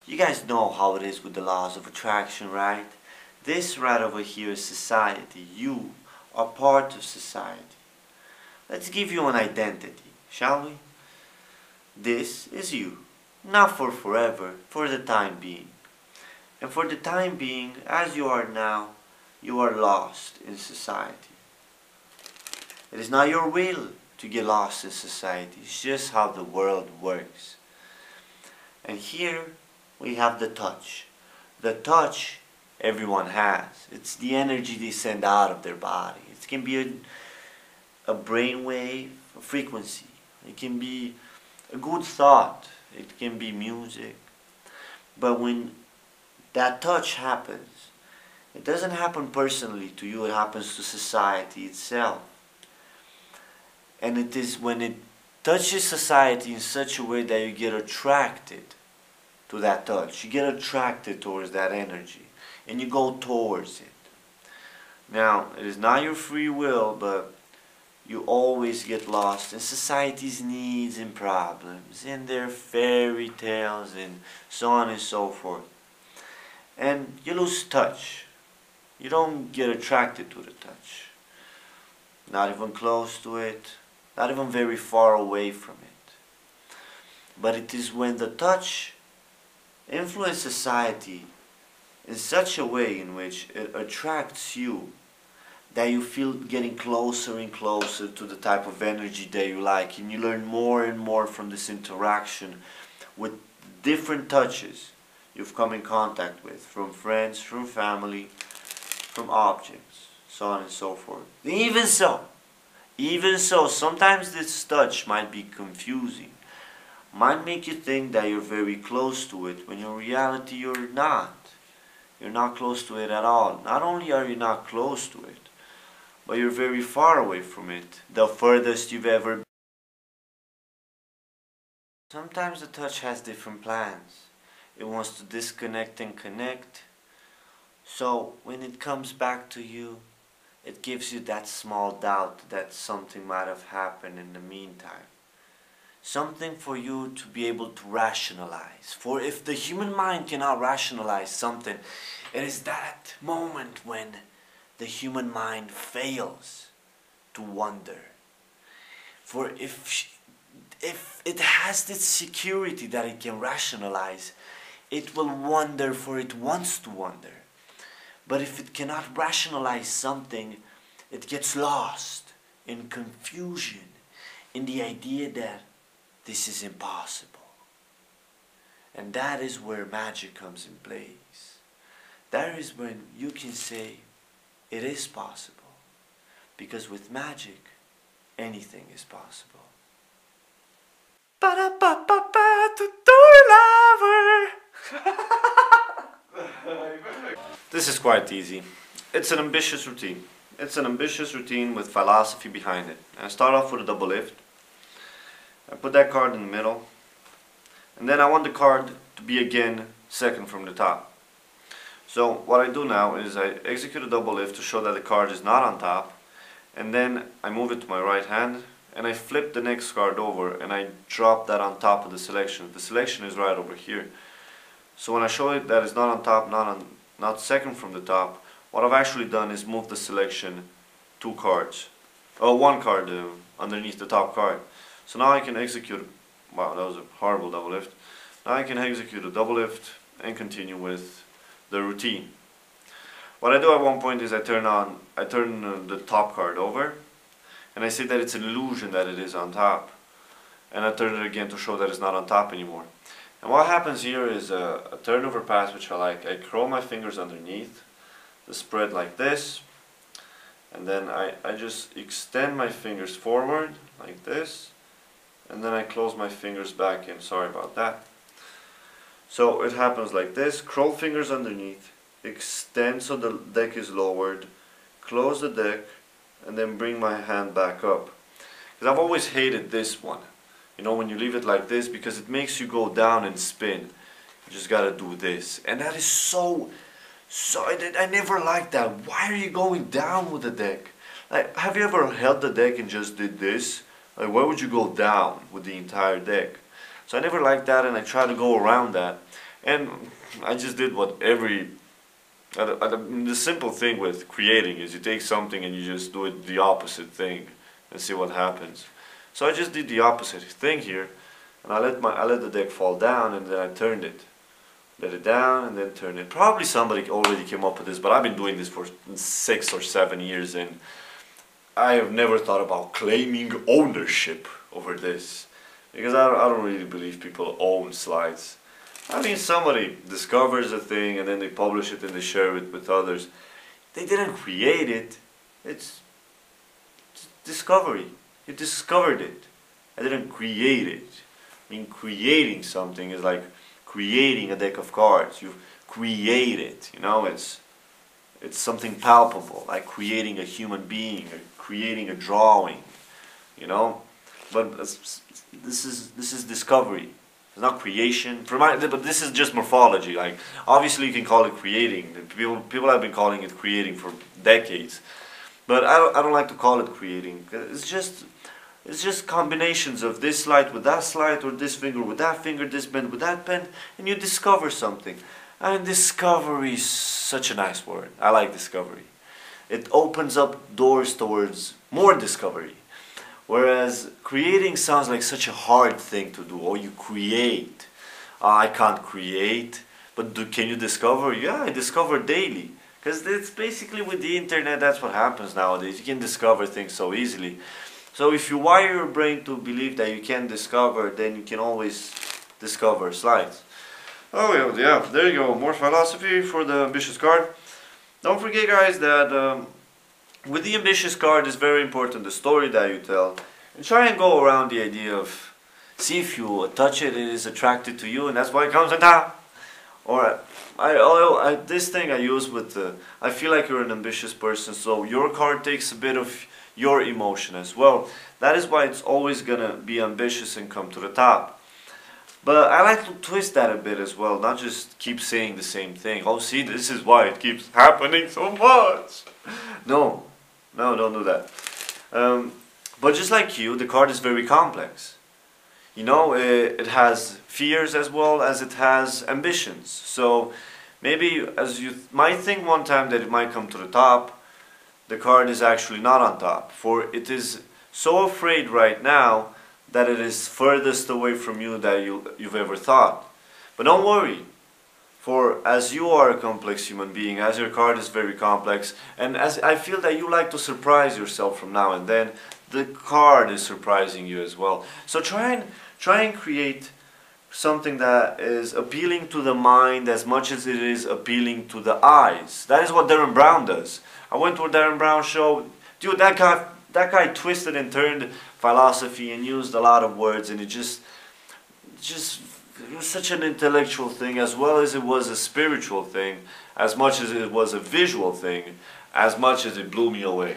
You guys know how it is with the laws of attraction, right? This right over here is society. You are part of society. Let's give you an identity, shall we? This is you. Not for forever, for the time being. And for the time being, as you are now, you are lost in society. It is not your will to get lost in society. It's just how the world works. And here we have the touch. The touch everyone has. It's the energy they send out of their body. It can be a brain wave, a frequency. It can be a good thought. It can be music. But when that touch happens, it doesn't happen personally to you, it happens to society itself. And it is when it touches society in such a way that you get attracted to that touch. You get attracted towards that energy. And you go towards it. Now, it is not your free will, but you always get lost in society's needs and problems, in their fairy tales and so on and so forth. And you lose touch. You don't get attracted to the touch. Not even close to it. Not even very far away from it. But it is when the touch influences society in such a way in which it attracts you that you feel getting closer and closer to the type of energy that you like, and you learn more and more from this interaction with different touches you've come in contact with, from friends, from family, from objects, so on and so forth. Even so, sometimes this touch might be confusing, might make you think that you're very close to it, when in reality you're not. You're not close to it at all. Not only are you not close to it, but you're very far away from it, the furthest you've ever been. Sometimes the touch has different plans. It wants to disconnect and connect. So when it comes back to you, it gives you that small doubt that something might have happened in the meantime. Something for you to be able to rationalize. For if the human mind cannot rationalize something, it is that moment when the human mind fails to wonder. For if it has this security that it can rationalize, it will wonder, for it wants to wonder. But if it cannot rationalize something, it gets lost in confusion, in the idea that this is impossible. And that is where magic comes in place. That is when you can say, it is possible. Because with magic, anything is possible. This is quite easy. It's an ambitious routine. It's an ambitious routine with philosophy behind it. I start off with a double lift. I put that card in the middle. And then I want the card to be again second from the top. So what I do now is I execute a double lift to show that the card is not on top. And then I move it to my right hand. And I flip the next card over and I drop that on top of the selection. The selection is right over here. So when I show it that it's not on top, not second from the top, what I've actually done is move the selection two cards. Oh, one card underneath the top card. So now I can execute, wow, that was a horrible double lift. Now I can execute a double lift and continue with the routine. What I do at one point is I turn the top card over, and I say that it's an illusion that it is on top. And I turn it again to show that it's not on top anymore. And what happens here is a turnover pass, which I like. I curl my fingers underneath the spread like this, and then I just extend my fingers forward like this, and then I close my fingers back in. Sorry about that. So it happens like this: curl fingers underneath, extend so the deck is lowered, close the deck, and then bring my hand back up. Because I've always hated this one, you know, when you leave it like this, because it makes you go down and spin. You just gotta do this, and that is so I never liked that. Why are you going down with the deck? Like, have you ever held the deck and just did this? Like, why would you go down with the entire deck? So I never liked that, and I try to go around that. And I just did what the simple thing with creating is you take something and you just do it the opposite thing and see what happens. So I just did the opposite thing here, and I let the deck fall down, and then I turned it. Let it down and then turn it. Probably somebody already came up with this, but I've been doing this for 6 or 7 years, and I have never thought about claiming ownership over this, because I don't really believe people own slides. I mean, somebody discovers a thing and then they publish it and they share it with others. They didn't create it. It's discovery. You discovered it. I didn't create it. I mean, creating something is like creating a deck of cards. You create it. You know, it's something palpable, like creating a human being, or creating a drawing. You know, but this is discovery. It's not creation, but this is just morphology. Like, obviously you can call it creating. People have been calling it creating for decades, but I don't like to call it creating. It's just combinations of this slide with that slide, or this finger with that finger, this pen with that pen, and you discover something. And discovery is such a nice word. I like discovery. It opens up doors towards more discovery. Whereas creating sounds like such a hard thing to do. Oh, you create. I can't create. But can you discover? Yeah, I discover daily. Because it's basically with the internet, that's what happens nowadays. You can discover things so easily. So if you wire your brain to believe that you can discover, then you can always discover slides. Oh yeah, there you go. More philosophy for the ambitious card. Don't forget, guys, that with the ambitious card, it's very important the story that you tell, and try and go around the idea of, see if you touch it, it is attracted to you, and that's why it comes on top. Or this thing I use with I feel like you're an ambitious person, so your card takes a bit of your emotion as well. That is why it's always gonna be ambitious and come to the top. But I like to twist that a bit as well, not just keep saying the same thing. Oh, see, this is why it keeps happening so much. No, don't do that. But just like you, the card is very complex. You know, it has fears as well as it has ambitions. So maybe as you might think one time that it might come to the top, the card is actually not on top. For it is so afraid right now that it is furthest away from you that you've ever thought. But don't worry. For as you are a complex human being, as your card is very complex, and as I feel that you like to surprise yourself from now and then, the card is surprising you as well. So try and create something that is appealing to the mind as much as it is appealing to the eyes. That is what Darren Brown does. I went to a Darren Brown show. Dude, that guy twisted and turned philosophy and used a lot of words, and it was such an intellectual thing, as well as it was a spiritual thing, as much as it was a visual thing, as much as it blew me away.